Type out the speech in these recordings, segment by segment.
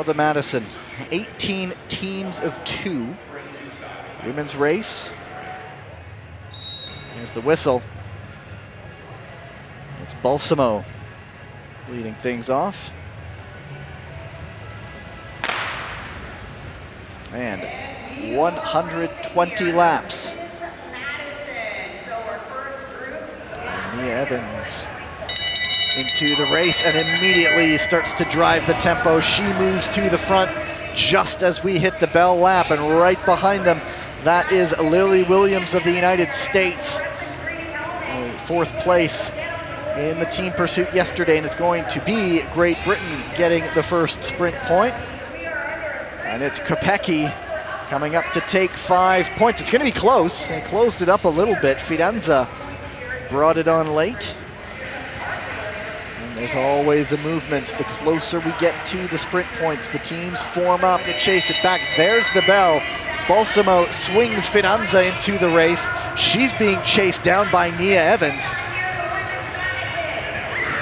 the Madison. 18 teams of 2. Women's race. Here's the whistle. It's Balsamo leading things off. And 120 laps. Nia Evans into the race and immediately starts to drive the tempo. She moves to the front just as we hit the bell lap, and right behind them, that is Lily Williams of the United States. 4th place in the team pursuit yesterday, and it's going to be Great Britain getting the first sprint point. And it's Kopecky coming up to take 5 points. It's going to be close. They closed it up a little bit. Fidanza brought it on late. And there's always a movement. The closer we get to the sprint points, the teams form up to chase it back. There's the bell. Balsamo swings Fidanza into the race. She's being chased down by Nia Evans.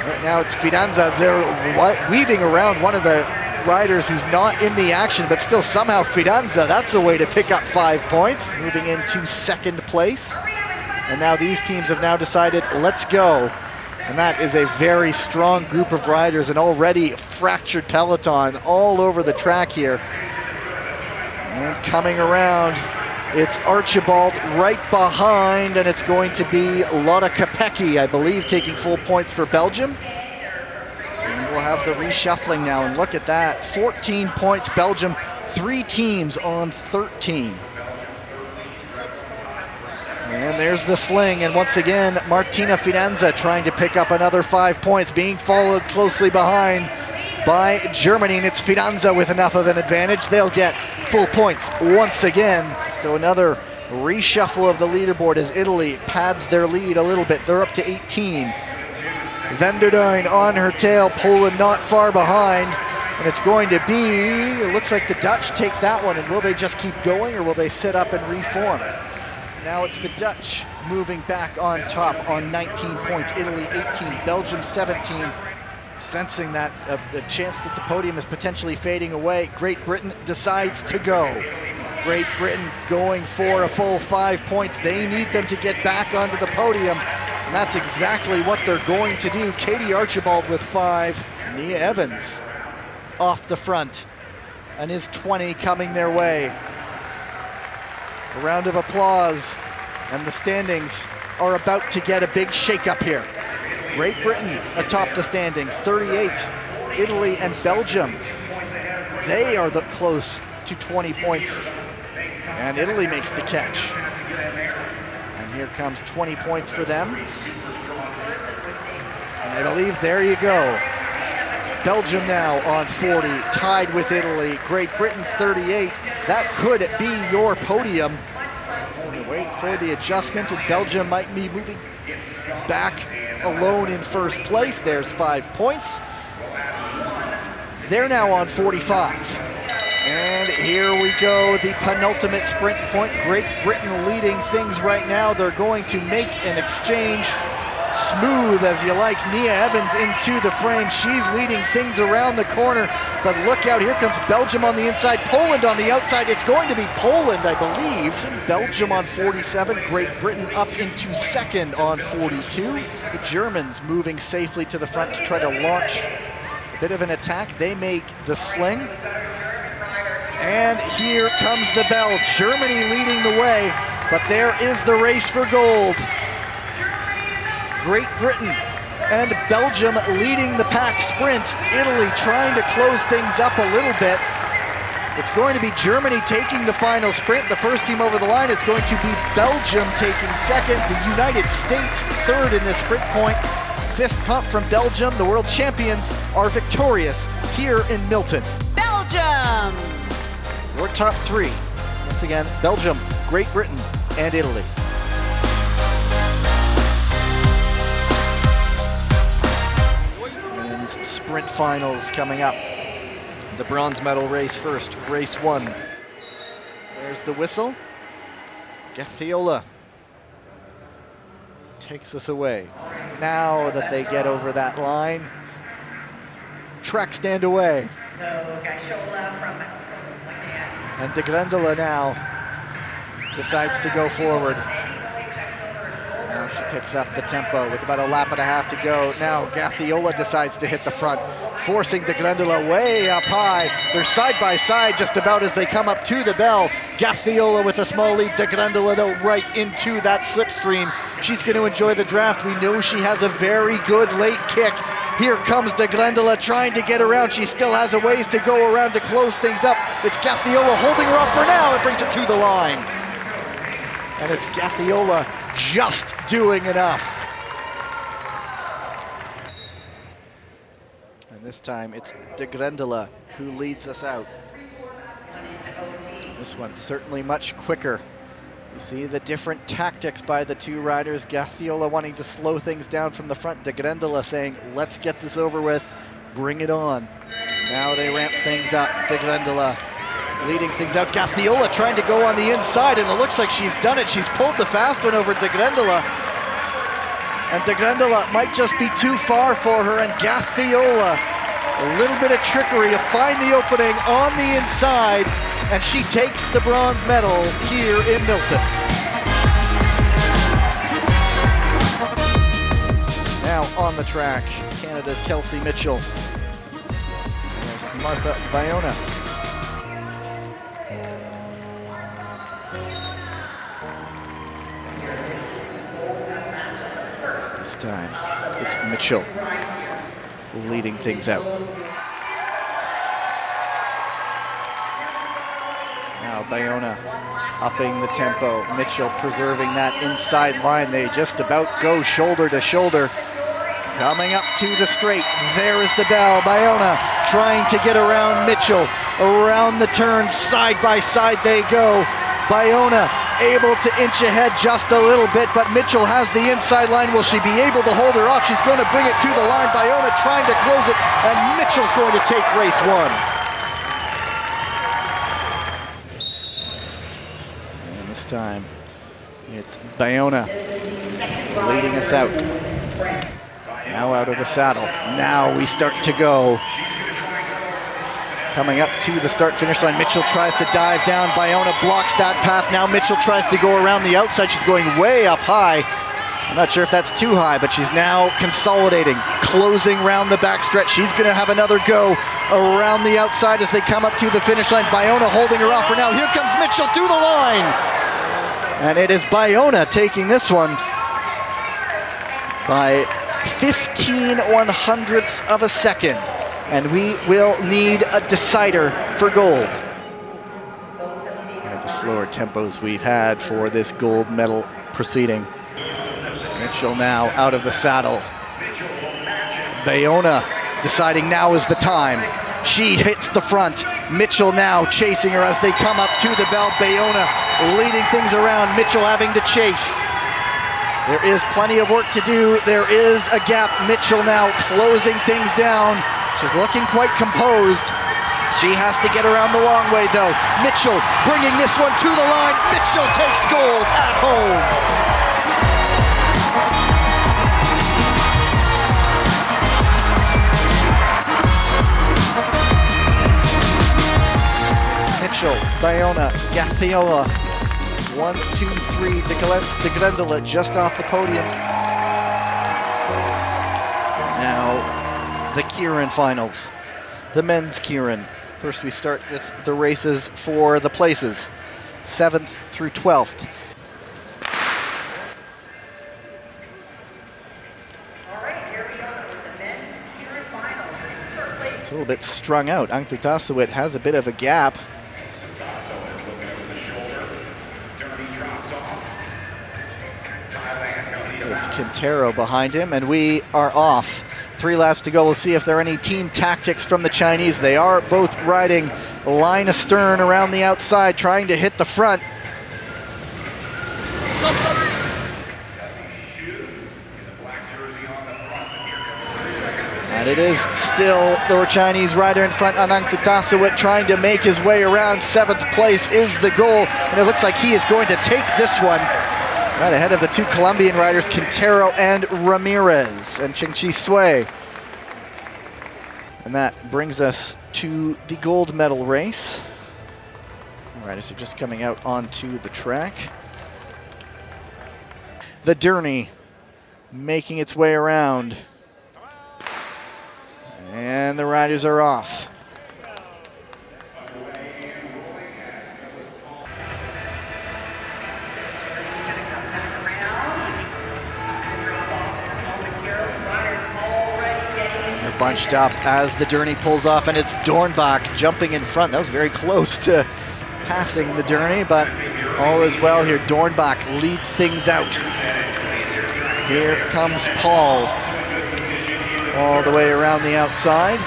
Right now it's Fidanza. They're weaving around one of the riders who's not in the action, but still somehow Fidanza, that's a way to pick up 5 points, moving into 2nd place. And now these teams have now decided, let's go. And that is a very strong group of riders, an already fractured peloton all over the track here. And coming around, it's Archibald right behind, and it's going to be Lotta Kopecky, I believe, taking full points for Belgium. And we'll have the reshuffling now, and look at that. 14 points, Belgium, 3 teams on 13. And there's the sling, and once again, Martina Fidanza trying to pick up another 5 points, being followed closely behind by Germany, and it's Fidanza with enough of an advantage. They'll get full points once again. So another reshuffle of the leaderboard as Italy pads their lead a little bit. They're up to 18. Vanderduin on her tail, Poland not far behind. And it's going to be, it looks like the Dutch take that one, and will they just keep going, or will they sit up and reform? Now it's the Dutch moving back on top on 19 points. Italy 18, Belgium 17. Sensing that the chance that the podium is potentially fading away, Great Britain decides to go. Great Britain going for a full 5 points. They need them to get back onto the podium, and that's exactly what they're going to do. Katie Archibald with 5. Nia Evans off the front, and is 20 coming their way. A round of applause, and the standings are about to get a big shakeup here. Great Britain atop the standings, 38. Italy and Belgium, they are close to 20 points. And Italy makes the catch. And here comes 20 points for them. And I believe, there you go. Belgium now on 40, tied with Italy. Great Britain 38. That could be your podium. Wait for the adjustment, and Belgium might be moving back alone in first place. There's 5 points. They're now on 45. And here we go, the penultimate sprint point. Great Britain leading things right now. They're going to make an exchange. Smooth as you like. Nia Evans into the frame. She's leading things around the corner. But look out, here comes Belgium on the inside, Poland on the outside. It's going to be Poland, I believe. Belgium on 47, Great Britain up into 2nd on 42. The Germans moving safely to the front to try to launch a bit of an attack. They make the sling. And here comes the bell. Germany leading the way, but there is the race for gold. Great Britain and Belgium leading the pack sprint. Italy trying to close things up a little bit. It's going to be Germany taking the final sprint. The first team over the line, it's going to be Belgium taking 2nd. The United States 3rd in this sprint point. Fist pump from Belgium. The world champions are victorious here in Milton. Belgium! Your top 3. Once again, Belgium, Great Britain, and Italy. Sprint finals coming up. The bronze medal race first, race 1. There's the whistle. Gathiola takes us away. Now that they get over that line, track stand away. And de Grendele now decides to go forward. Now she picks up the tempo with about a lap and a half to go. Now Gathiola decides to hit the front, forcing de Grendele way up high. They're side by side just about as they come up to the bell. Gathiola with a small lead, de Grendele though right into that slipstream. She's going to enjoy the draft. We know she has a very good late kick. Here comes de Grendele trying to get around. She still has a ways to go around to close things up. It's Gathiola holding her up for now. It brings it to the line. And it's Gathiola just doing enough. And this time it's de Grendele who leads us out. This one certainly much quicker. You see the different tactics by the two riders. Gathiola wanting to slow things down from the front. De Grendele saying, let's get this over with, bring it on. Now they ramp things up. De Grendele leading things out. Gathiola trying to go on the inside, and it looks like she's done it. She's pulled the fast one over de Grendele. And de Grendele might just be too far for her, and Gathiola, a little bit of trickery to find the opening on the inside, and she takes the bronze medal here in Milton. Now on the track, Canada's Kelsey Mitchell. There's Martha Bayona. This time, it's Mitchell leading things out. Now Bayona upping the tempo. Mitchell preserving that inside line. They just about go shoulder to shoulder. Coming up to the straight. There is the bell. Bayona trying to get around Mitchell. Around the turn, side by side they go. Bayona able to inch ahead just a little bit, but Mitchell has the inside line. Will she be able to hold her off? She's going to bring it to the line. Bayona trying to close it, and Mitchell's going to take race one. And this time, it's Bayona leading us out. Now out of the saddle. Now we start to go. Coming up to the start-finish line, Mitchell tries to dive down. Bayona blocks that path. Now Mitchell tries to go around the outside. She's going way up high. I'm not sure if that's too high, but she's now consolidating, closing around the backstretch. She's going to have another go around the outside as they come up to the finish line. Bayona holding her off for now. Here comes Mitchell to the line. And it is Bayona taking this one by 15/100ths of a second. And we will need a decider for gold. The slower tempos we've had for this gold medal proceeding. Mitchell now out of the saddle. Bayona deciding now is the time. She hits the front. Mitchell now chasing her as they come up to the bell. Bayona leading things around. Mitchell having to chase. There is plenty of work to do. There is a gap. Mitchell now closing things down. She's looking quite composed. She has to get around the long way, though. Mitchell bringing this one to the line. Mitchell takes gold at home. Mitchell, Bayona, Gathiola. 1, 2, 3. De Grendele just off the podium. Now, the Keirin finals, the men's Keirin. First we start with the races for the places, 7th through 12th. All right, here we go with the men's Keirin finals. It's a little bit strung out. Untitled has a bit of a gap. With Quintero behind him, and we are off. 3 laps to go. We'll see if there are any team tactics from the Chinese. They are both riding line astern around the outside, trying to hit the front. And it is still the Chinese rider in front, Anang Tissot, trying to make his way around. 7th place is the goal, and it looks like he is going to take this one. Right ahead of the 2 Colombian riders, Quintero and Ramirez, and Chingchi Sui. And that brings us to the gold medal race. Riders are just coming out onto the track. The Derny making its way around. And the riders are off. They're bunched up as the Derny pulls off, and it's Dornbach jumping in front. That was very close to passing the Derny, but all is well here. Dornbach leads things out. Here comes Paul all the way around the outside.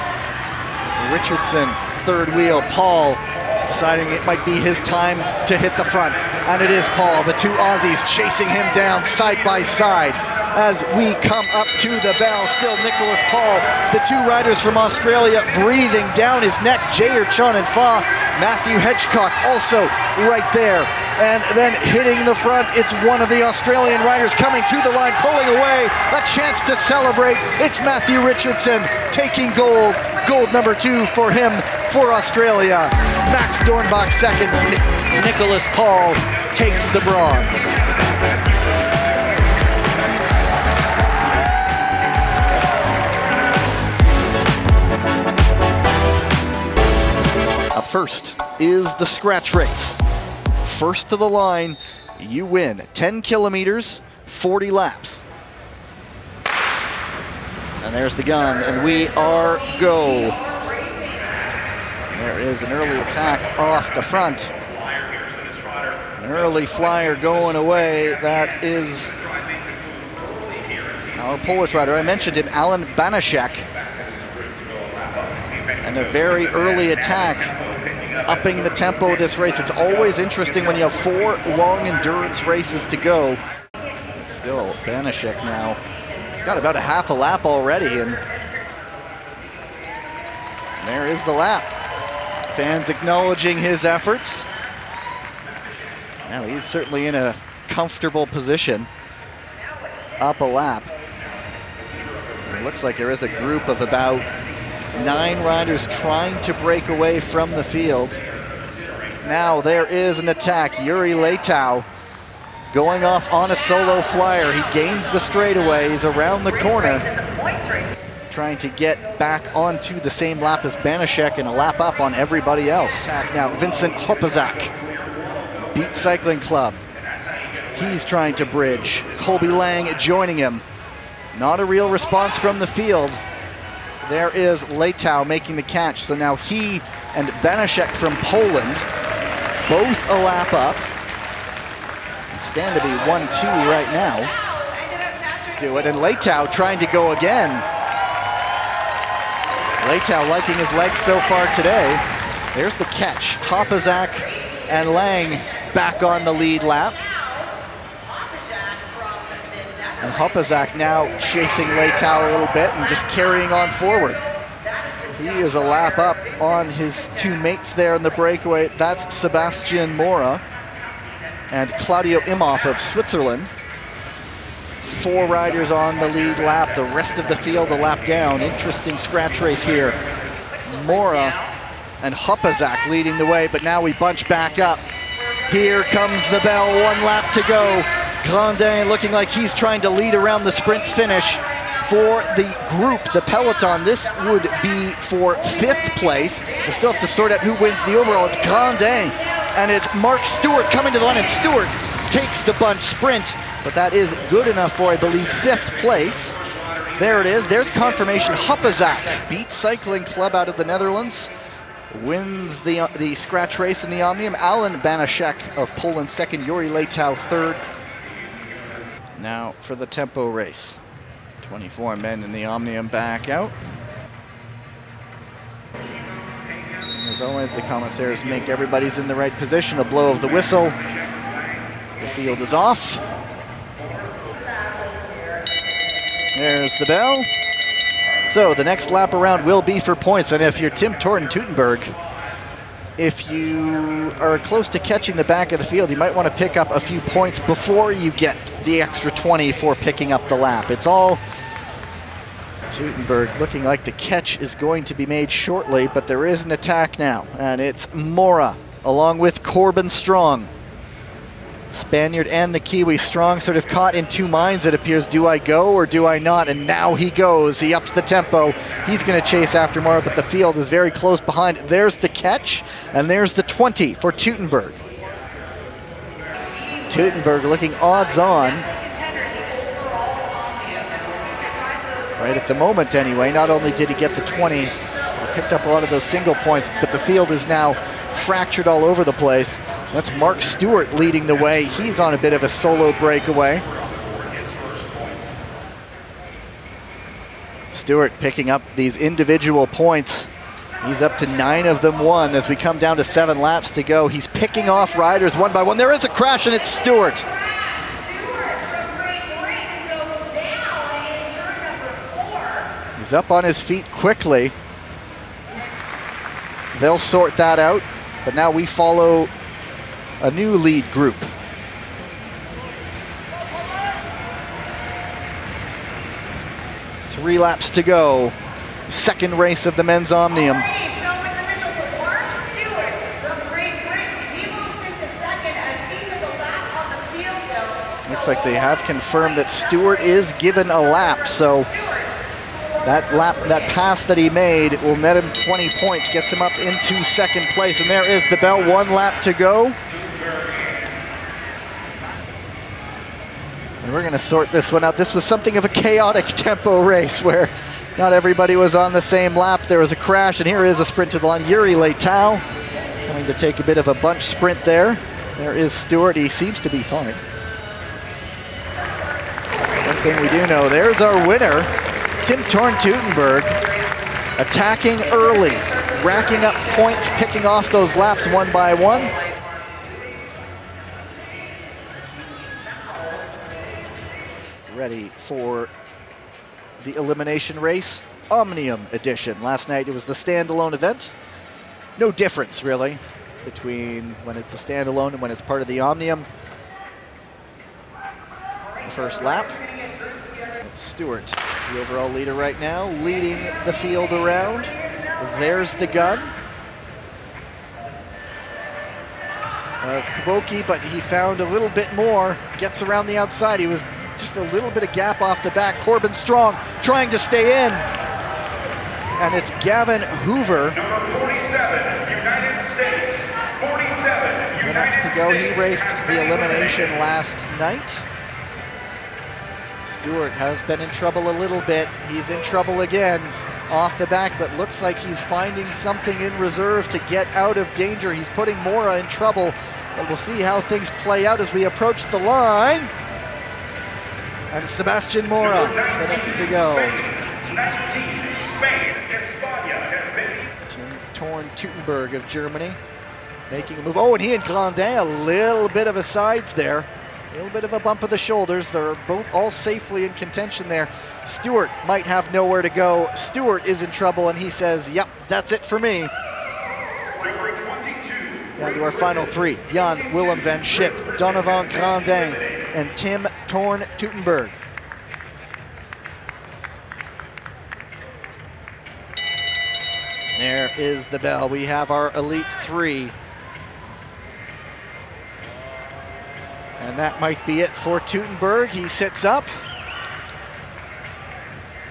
Richardson, third wheel. Paul deciding it might be his time to hit the front, and it is Paul. The two Aussies chasing him down side by side as we come up to the bell. Still Nicholas Paul. The two riders from Australia breathing down his neck. Jair Chun and Fa. Matthew Hedgecock also right there. And then hitting the front, it's one of the Australian riders coming to the line, pulling away. A chance to celebrate. It's Matthew Richardson taking gold. Gold number 2 for him for Australia. Max Dornbach second. Nicholas Paul takes the bronze. Up first is the scratch race. First to the line, you win. 10 kilometers, 40 laps. And there's the gun, and we are go. There is an early attack off the front. An early flyer going away. That is our Polish rider. I mentioned him, Alan Banaszak. And a very early attack, upping the tempo of this race. It's always interesting when you have 4 long endurance races to go. Still, Banaszak now. He's got about a half a lap already, and there is the lap. Fans acknowledging his efforts. Now he's certainly in a comfortable position. Up a lap. It looks like there is a group of about 9 riders trying to break away from the field. Now there is an attack. Yuri Leitao going off on a solo flyer. He gains the straightaway. He's around the corner, trying to get back onto the same lap as Banaszak and a lap up on everybody else. Now Vincent Hopazak, Beat Cycling Club. He's trying to bridge. Colby Lang joining him. Not a real response from the field. There is Leitao making the catch. So now he and Banaszak from Poland, both a lap up. Stand to be 1-2 right now. Do it, and Leitao trying to go again. Leitao liking his legs so far today. There's the catch. Hopazak and Lang back on the lead lap. And Hopazak now chasing Leitao a little bit and just carrying on forward. He is a lap up on his 2 mates there in the breakaway. That's Sebastian Mora and Claudio Imhoff of Switzerland. 4 riders on the lead lap. The rest of the field a lap down. Interesting scratch race here. Mora and Hopazak leading the way, but now we bunch back up. Here comes the bell. 1 lap to go. Grandin looking like he's trying to lead around the sprint finish for the group, the peloton. This would be for 5th place. We'll still have to sort out who wins the overall. It's Grandin, and it's Mark Stewart coming to the line, and Stewart takes the bunch sprint, but that is good enough for, I believe, 5th place. There it is. There's confirmation. Hopazak, Beat Cycling Club out of the Netherlands, wins the scratch race in the Omnium. Alan Banaszak of Poland second, Yuri Leitao third. Now for the tempo race. 24 men in the Omnium back out. As always, the commissaires make everybody's in the right position. A blow of the whistle. The field is off. There's the bell. So the next lap around will be for points. And if you're Tim Torton-Teutenberg, if you are close to catching the back of the field, you might want to pick up a few points before you get the extra 20 for picking up the lap. It's all Teutenberg looking like the catch is going to be made shortly, but there is an attack now, and it's Mora along with Corbin Strong. Spaniard and the Kiwi. Strong sort of caught in two minds, it appears. Do I go or do I not? And now he goes. He ups the tempo. He's going to chase after Mora, but the field is very close behind. There's the catch, and there's the 20 for Teutenberg. Teutenberg looking odds on. Right at the moment anyway. Not only did he get the 20, he picked up a lot of those single points, but the field is now fractured all over the place. That's Mark Stewart leading the way. He's on a bit of a solo breakaway. Stewart picking up these individual points. He's up to 9 of them won as we come down to 7 laps to go. He's picking off riders one by one. There is a crash and it's Stewart. He's up on his feet quickly. They'll sort that out, but now we follow a new lead group. Three laps to go. Second race of the men's Omnium. Okay, so it's official. So Mark Stewart from Great Britain, he moves into second as he took a lap on the field though. Looks like they have confirmed that Stewart is given a lap, so that lap, that pass that he made will net him 20 points, gets him up into second place, and there is the bell. 1 lap to go. And we're going to sort this one out. This was something of a chaotic tempo race where not everybody was on the same lap. There was a crash, and here is a sprint to the line. Yuri Leitao going to take a bit of a bunch sprint there. There is Stewart. He seems to be fine. One thing we do know, there's our winner, Tim Teutenberg, attacking early, racking up points, picking off those laps one by one. Ready for the elimination race, Omnium edition. Last night it was the standalone event. No difference really between when it's a standalone and when it's part of the Omnium. The first lap, it's Stewart, the overall leader right now, leading the field around. There's the gun of Kuboki, but he found a little bit more, gets around the outside. He was just a little bit of gap off the back. Corbin Strong trying to stay in. And it's Gavin Hoover. Number 47, United States. 47, The next to go, he raced the elimination last night. Stewart has been in trouble a little bit. He's in trouble again off the back, but looks like he's finding something in reserve to get out of danger. He's putting Mora in trouble, but we'll see how things play out as we approach the line. And it's Sebastian Mora, the next to go. 19, Spain, España has been. Torn Teutenberg of Germany making a move. Oh, and he and Grandin, a little bit of a sides there. A little bit of a bump of the shoulders. They're both all safely in contention there. Stewart might have nowhere to go. Stewart is in trouble, and he says, yep, that's it for me. Number 22. Down to our final 3. Jan Willem van Schip, Donovan Grandin, and Tim Torn Teutenberg. There is the bell. We have our Elite 3. And that might be it for Teutenberg. He sits up.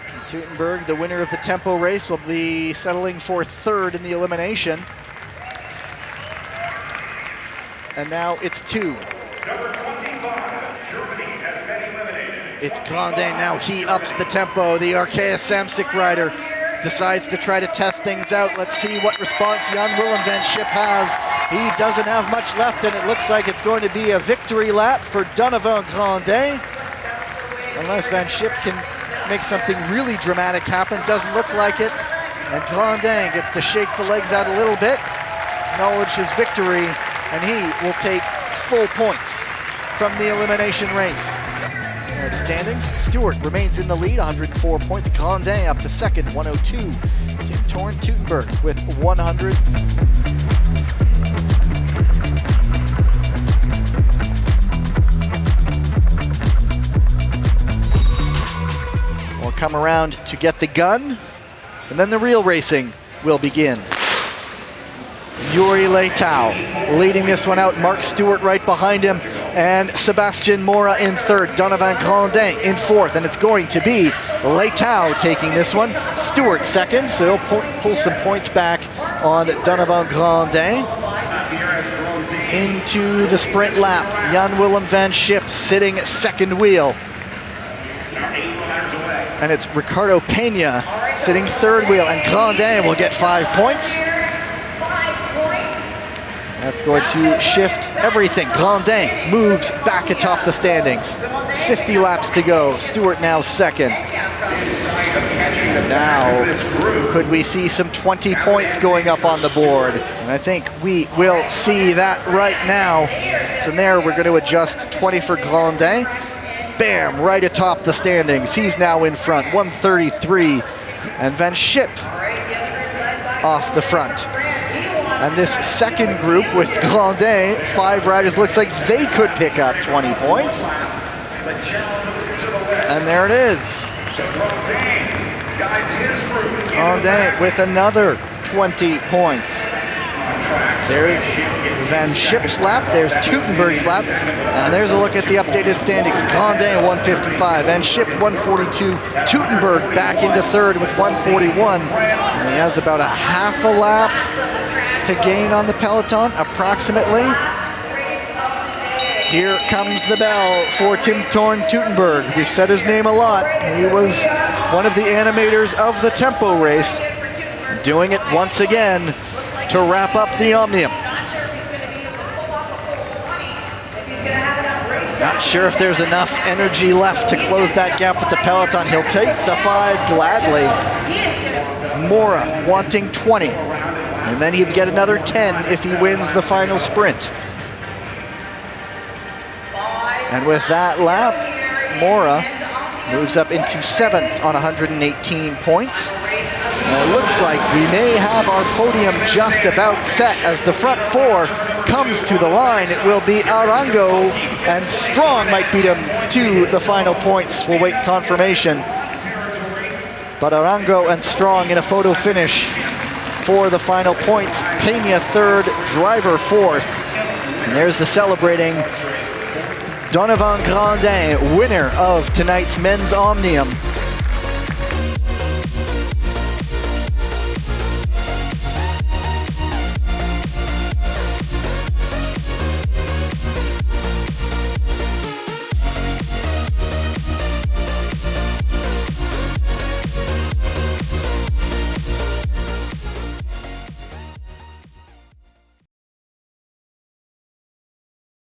And Teutenberg, the winner of the tempo race, will be settling for 3rd in the elimination. And now it's 2. Number 25, Germany has been eliminated. It's Grandin now. He ups the tempo. The Arkea Samsic rider decides to try to test things out. Let's see what response Jan Willem van Schip has. He doesn't have much left, and it looks like it's going to be a victory lap for Donovan Grandin. Unless Van Schip can make something really dramatic happen. Doesn't look like it. And Grandin gets to shake the legs out a little bit, acknowledge his victory, and he will take full points from the elimination race. There are the standings. Stewart remains in the lead, 104 points. Grandin up to 2nd, 102. Tim Torn Teutenberg with 100. While come around to get the gun, and then the real racing will begin. Yuri Leitao leading this one out. Mark Stewart right behind him, and Sebastian Mora in third. Donovan Grandin in fourth, and it's going to be Leitao taking this one. Stewart second, so he'll pull some points back on Donovan Grandin. Into the sprint lap, Jan-Willem van Schip sitting second wheel. And it's Ricardo Pena sitting third wheel, and Grandin will get 5 points. That's going to shift everything. Grandin moves back atop the standings. 50 laps to go. Stewart now second. Now, could we see some 20 points going up on the board? And I think we will see that right now. So there, we're going to adjust 20 for Grandin. Bam, right atop the standings. He's now in front, 133. And Van Schip off the front. And this second group with Grandin, 5 riders, looks like they could pick up 20 points. And there it is. Grandin with another 20 points. There's Van Schip's lap, there's Teutenberg's lap, and there's a look at the updated standings. Grandin 155, Van Schip 142, Teutenberg back into third with 141. And he has about a half a lap to gain on the peloton, approximately. Here comes the bell for Tim Thorn Teutenberg. We've said his name a lot. He was one of the animators of the Tempo race, doing it once again to wrap up the Omnium. Not sure if there's enough energy left to close that gap with the peloton. He'll take the 5 gladly. Mora wanting 20. And then he'd get another 10 if he wins the final sprint. And with that lap, Mora moves up into 7th on 118 points. And it looks like we may have our podium just about set as the front 4 comes to the line. It will be Arango, and Strong might beat him to the final points. We'll wait confirmation. But Arango and Strong in a photo finish for the final points. Pena third, Driver fourth. And there's the celebrating Donovan Grandin, winner of tonight's men's Omnium.